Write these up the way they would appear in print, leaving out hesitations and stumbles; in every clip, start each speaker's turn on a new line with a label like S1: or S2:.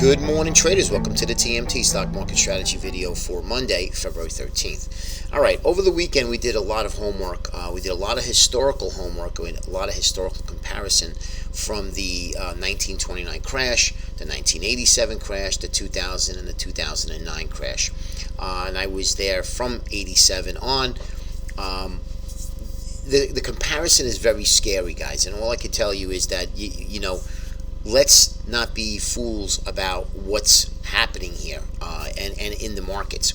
S1: Good morning, traders. Welcome to the TMT Stock Market Strategy video for Monday, February 13th. All right, over the weekend we did a lot of homework. We did a lot of historical homework, a lot of historical comparison from the 1929 crash, the 1987 crash, the 2000 and the 2009 crash. And I was there from 87 on. The comparison is very scary, guys, and all I can tell you is that you know, let's not be fools about what's happening here and in the markets.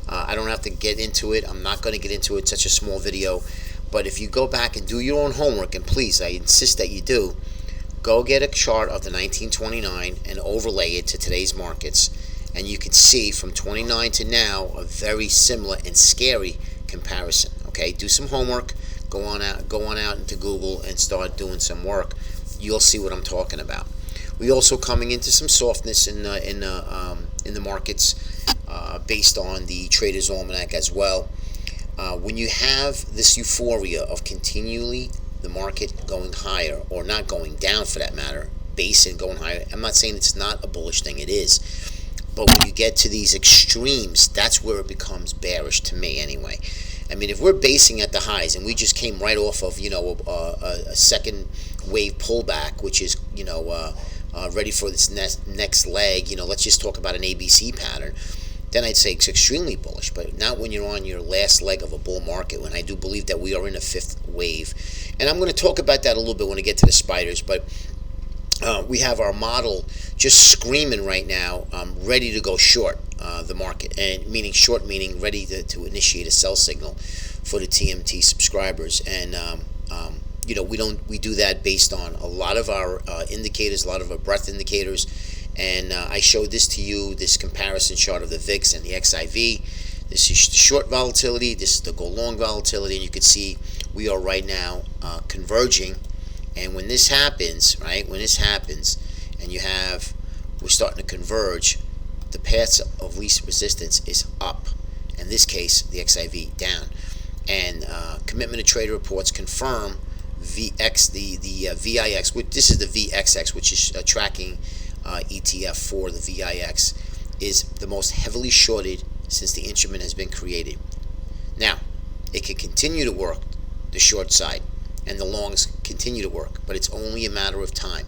S1: I don't have to get into it. I'm not going to get into it. It's such a small video. But if you go back and do your own homework, and please, I insist that you do, go get a chart of the 1929 and overlay it to today's markets. And you can see from 29 to now a very similar and scary comparison. Okay, do some homework. Go on out into Google and start doing some work. You'll see what I'm talking about. We also coming into some softness in the markets based on the Traders Almanac as well. When you have this euphoria of continually the market going higher, or not going down for that matter, base and going higher, I'm not saying it's not a bullish thing, it is. But when you get to these extremes, that's where it becomes bearish to me anyway. I mean, if we're basing at the highs and we just came right off of, you know, a second wave pullback, which is, you know, ready for this next leg, you know, let's just talk about an ABC pattern, then I'd say it's extremely bullish. But not when you're on your last leg of a bull market, when I do believe that we are in a fifth wave. And I'm going to talk about that a little bit when I get to the spiders, but we have our model just screaming right now, ready to go short the market, and meaning short, meaning ready to initiate a sell signal for the TMT subscribers. And you know, we do that based on a lot of our indicators, a lot of our breadth indicators. And I showed this to you, this comparison chart of the VIX and the XIV. This is the short volatility, this is the go long volatility, and you can see we are right now converging. And when this happens, right, when this happens and we're starting to converge, the path of least resistance is up. In this case, the XIV down. And commitment to trader reports confirm VX, the VIX, this is the VXX, which is a tracking ETF for the VIX, is the most heavily shorted since the instrument has been created. Now, it can continue to work the short side, and the longs continue to work, but it's only a matter of time.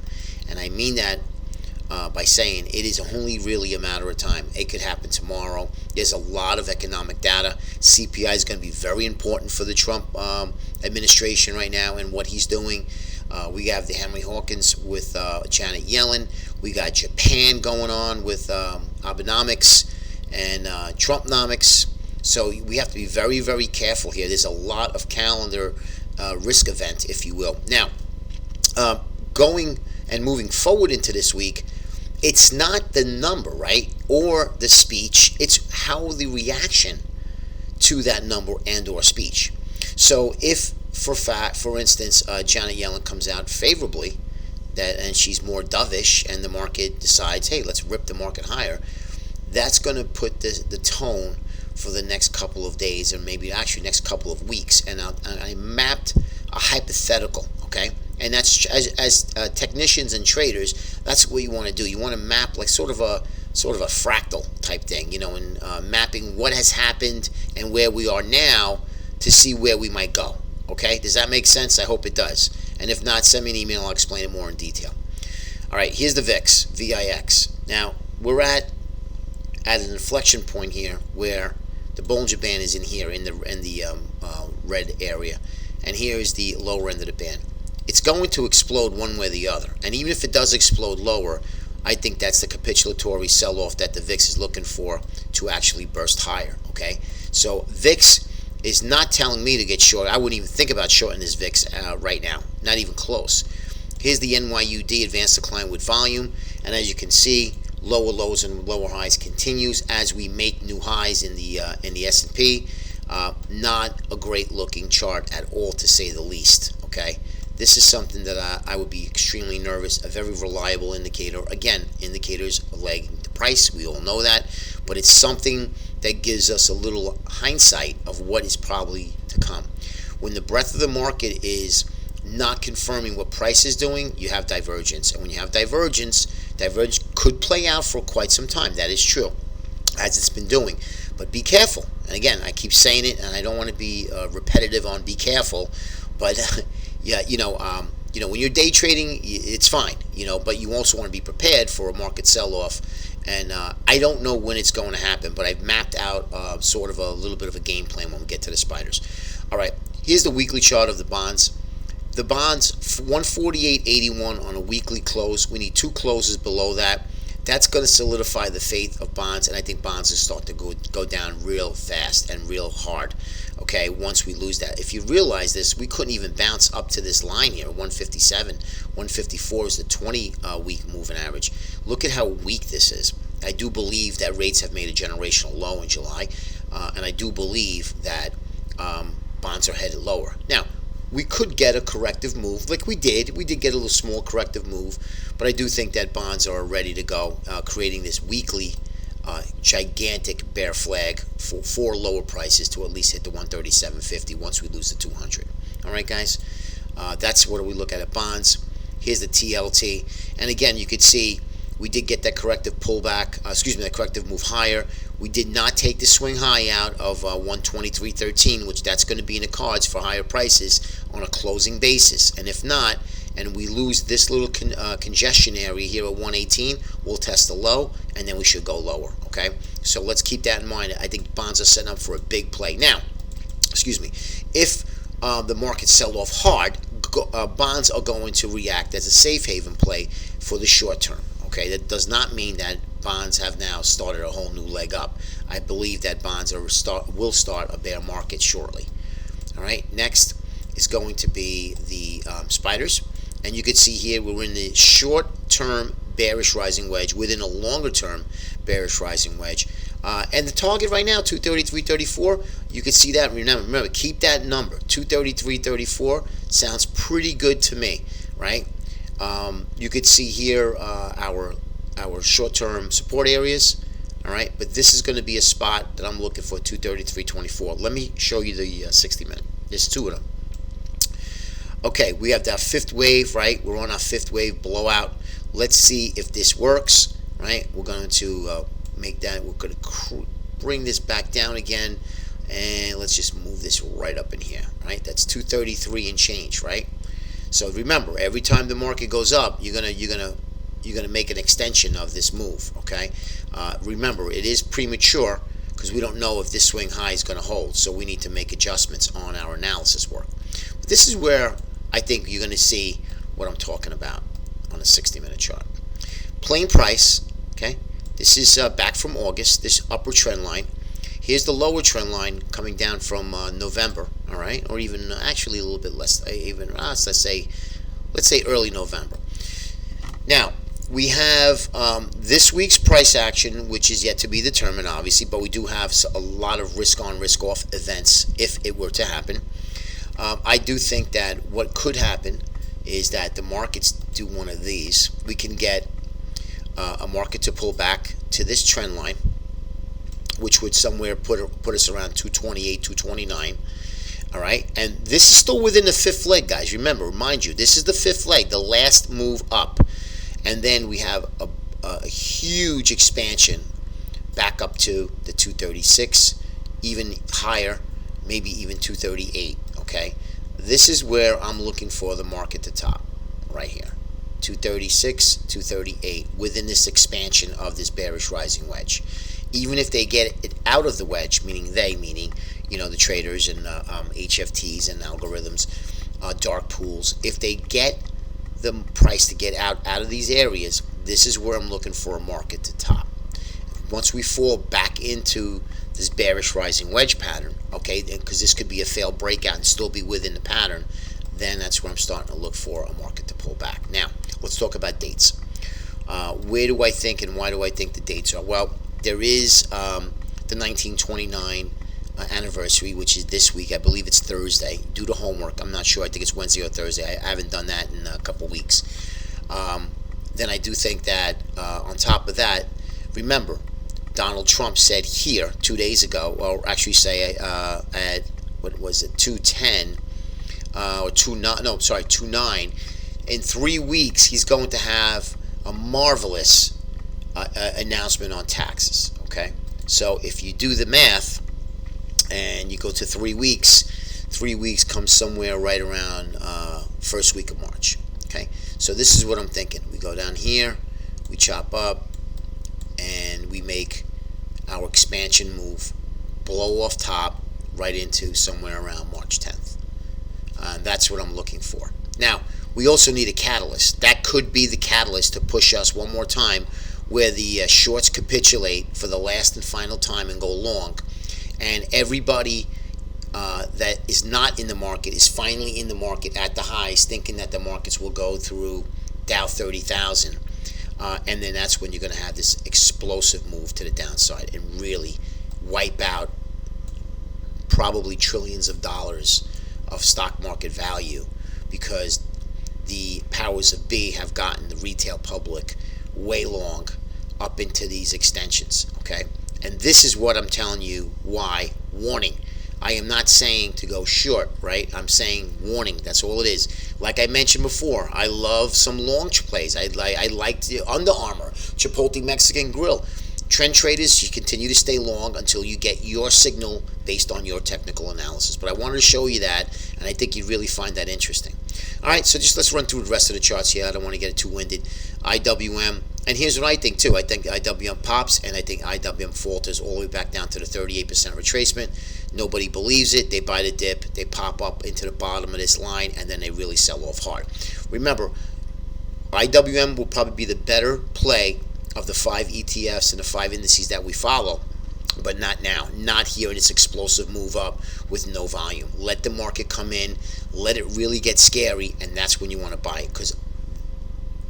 S1: And I mean that by saying it is only really a matter of time. It could happen tomorrow. There's a lot of economic data. CPI is going to be very important for the Trump administration right now and what he's doing. We have the Henry Hawkins with Janet Yellen. We got Japan going on with Abenomics and Trumpnomics. So we have to be very, very careful here. There's a lot of calendar risk event, if you will. Now, going and moving forward into this week, it's not the number, right, or the speech. It's how the reaction to that number and or speech. So if, for instance, Janet Yellen comes out favorably, and she's more dovish, and the market decides, hey, let's rip the market higher, that's going to put the tone for the next couple of days, or maybe actually next couple of weeks. And I mapped a hypothetical, okay? And that's as technicians and traders, that's what you want to do. You want to map like sort of a fractal type thing, you know, and mapping what has happened and where we are now to see where we might go. Okay, does that make sense? I hope it does. And if not, send me an email. I'll explain it more in detail. All right, here's the VIX, VIX. Now we're at an inflection point here where the Bollinger Band is in here in the red area, and here is the lower end of the band. It's going to explode one way or the other, and even if it does explode lower, I think that's the capitulatory sell-off that the VIX is looking for to actually burst higher. Okay, so VIX is not telling me to get short. I wouldn't even think about shorting this VIX right now, not even close. Here's the NYUD advanced decline with volume, and as you can see, lower lows and lower highs continues as we make new highs in the S&P. Not a great looking chart at all, to say the least. Okay, this is something that I would be extremely nervous. A very reliable indicator. Again, indicators are lagging the price. We all know that, but it's something that gives us a little hindsight of what is probably to come. When the breadth of the market is not confirming what price is doing, you have divergence. And when you have divergence could play out for quite some time. That is true, as it's been doing. But be careful. And again, I keep saying it, and I don't want to be repetitive on be careful. But yeah, when you're day trading, it's fine. But you also want to be prepared for a market sell-off. And I don't know when it's going to happen, but I've mapped out sort of a little bit of a game plan when we get to the spiders. All right, here's the weekly chart of the bonds. The bonds, 148.81 on a weekly close. We need 2 closes below that. That's going to solidify the faith of bonds, and I think bonds will start to go down real fast and real hard. Okay, once we lose that. If you realize this, we couldn't even bounce up to this line here, 157. 154 is the 20-week moving average. Look at how weak this is. I do believe that rates have made a generational low in July, and I do believe that bonds are headed lower. Now, we could get a corrective move like we did. We did get a little small corrective move, but I do think that bonds are ready to go, creating this weekly gigantic bear flag for lower prices to at least hit the 137.50 once we lose the 200. All right, guys, that's what we look at bonds. Here's the TLT, and again, you could see we did get that corrective pullback, that corrective move higher. We did not take the swing high out of 123.13, which that's going to be in the cards for higher prices on a closing basis. And if not, and we lose this little congestion area here at 118, we'll test the low, and then we should go lower, okay? So let's keep that in mind. I think bonds are setting up for a big play. Now, if the markets sell off hard, bonds are going to react as a safe haven play for the short term. Okay, that does not mean that bonds have now started a whole new leg up. I believe that bonds will start a bear market shortly. All right, next is going to be the spiders, and you can see here we're in the short-term bearish rising wedge within a longer-term bearish rising wedge, and the target right now 233.34. You can see that. Remember, keep that number 233.34. Sounds pretty good to me, right? You could see here our short-term support areas, all right? But this is going to be a spot that I'm looking for, 233.24. Let me show you the 60-minute. There's 2 of them. Okay, we have that 5th wave, right? We're on our 5th wave blowout. Let's see if this works, right? We're going to make that. We're going to bring this back down again, and let's just move this right up in here, right? That's 233 and change, right? So remember, every time the market goes up, you're gonna make an extension of this move. Okay. Remember, it is premature because we don't know if this swing high is going to hold. So we need to make adjustments on our analysis work. But this is where I think you're going to see what I'm talking about on a 60-minute chart. Plain price. Okay. This is back from August. This upper trend line. Here's the lower trend line coming down from November, all right, or even actually a little bit less, let's say early November. Now, we have this week's price action, which is yet to be determined, obviously, but we do have a lot of risk-on, risk-off events if it were to happen. I do think that what could happen is that the markets do one of these. We can get a market to pull back to this trend line, which would somewhere put us around 228, 229. All right, and this is still within the 5th leg, guys. Remember, mind you, this is the 5th leg, the last move up, and then we have a huge expansion back up to the 236, even higher, maybe even 238. Okay, this is where I'm looking for the market to top, right here, 236, 238, within this expansion of this bearish rising wedge. Even if they get it out of the wedge, meaning the traders and HFTs and algorithms, dark pools, if they get the price to get out of these areas, this is where I'm looking for a market to top. Once we fall back into this bearish rising wedge pattern, okay, because this could be a failed breakout and still be within the pattern, then that's where I'm starting to look for a market to pull back. Now, let's talk about dates. Where do I think and why do I think the dates are? Well, there is the 1929 anniversary, which is this week. I believe it's Thursday. Do the homework. I'm not sure. I think it's Wednesday or Thursday. I haven't done that in a couple weeks. Then I do think that on top of that, remember, Donald Trump said here 2 days ago, or actually say at, what was it, 210 or 29, in 3 weeks he's going to have a marvelous announcement on taxes. Okay, so if you do the math and you go to 3 weeks, 3 weeks comes somewhere right around first week of March. Okay, so this is what I'm thinking. We go down here, we chop up, and we make our expansion move, blow off top right into somewhere around March 10th. That's what I'm looking for. Now, we also need a catalyst. That could be the catalyst to push us one more time where the shorts capitulate for the last and final time and go long. And everybody that is not in the market is finally in the market at the highs, thinking that the markets will go through Dow 30,000. And then that's when you're going to have this explosive move to the downside and really wipe out probably trillions of dollars of stock market value, because the powers of B have gotten the retail public way long up into these extensions. Okay, and this is what I'm telling you. Why? Warning. I am not saying to go short, right? I'm saying warning. That's all it is. Like I mentioned before, I love some long plays. I like the Under Armour, Chipotle Mexican Grill. Trend traders, you continue to stay long until you get your signal based on your technical analysis. But I wanted to show you that, and I think you'd really find that interesting. All right, so just let's run through the rest of the charts here. I don't want to get it too winded. IWM, and here's what I think too. I think IWM pops, and I think IWM falters all the way back down to the 38% retracement. Nobody believes it. They buy the dip, they pop up into the bottom of this line, and then they really sell off hard. Remember, IWM will probably be the better play of the 5 ETFs and the 5 indices that we follow, but not now, not here in its explosive move up with no volume. Let the market come in, let it really get scary, and that's when you want to buy it. Because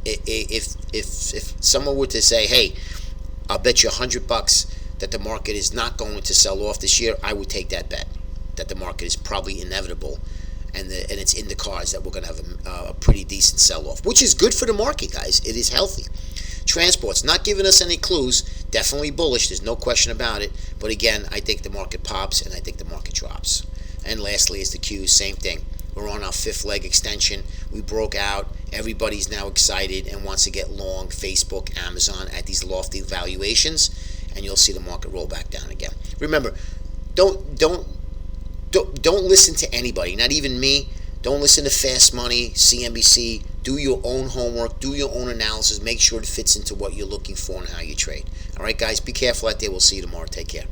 S1: if someone were to say, hey, I'll bet you $100 that the market is not going to sell off this year, I would take that bet, that the market is probably inevitable, and it's in the cards that we're going to have a pretty decent sell-off, which is good for the market, guys. It is healthy. Transport's not giving us any clues. Definitely bullish. There's no question about it. But again, I think the market pops and I think the market drops. And lastly is the Qs. Same thing. We're on our 5th leg extension. We broke out. Everybody's now excited and wants to get long Facebook, Amazon at these lofty valuations. And you'll see the market roll back down again. Remember, don't listen to anybody, not even me. Don't listen to Fast Money, CNBC. Do your own homework. Do your own analysis. Make sure it fits into what you're looking for and how you trade. All right, guys, be careful out there. We'll see you tomorrow. Take care.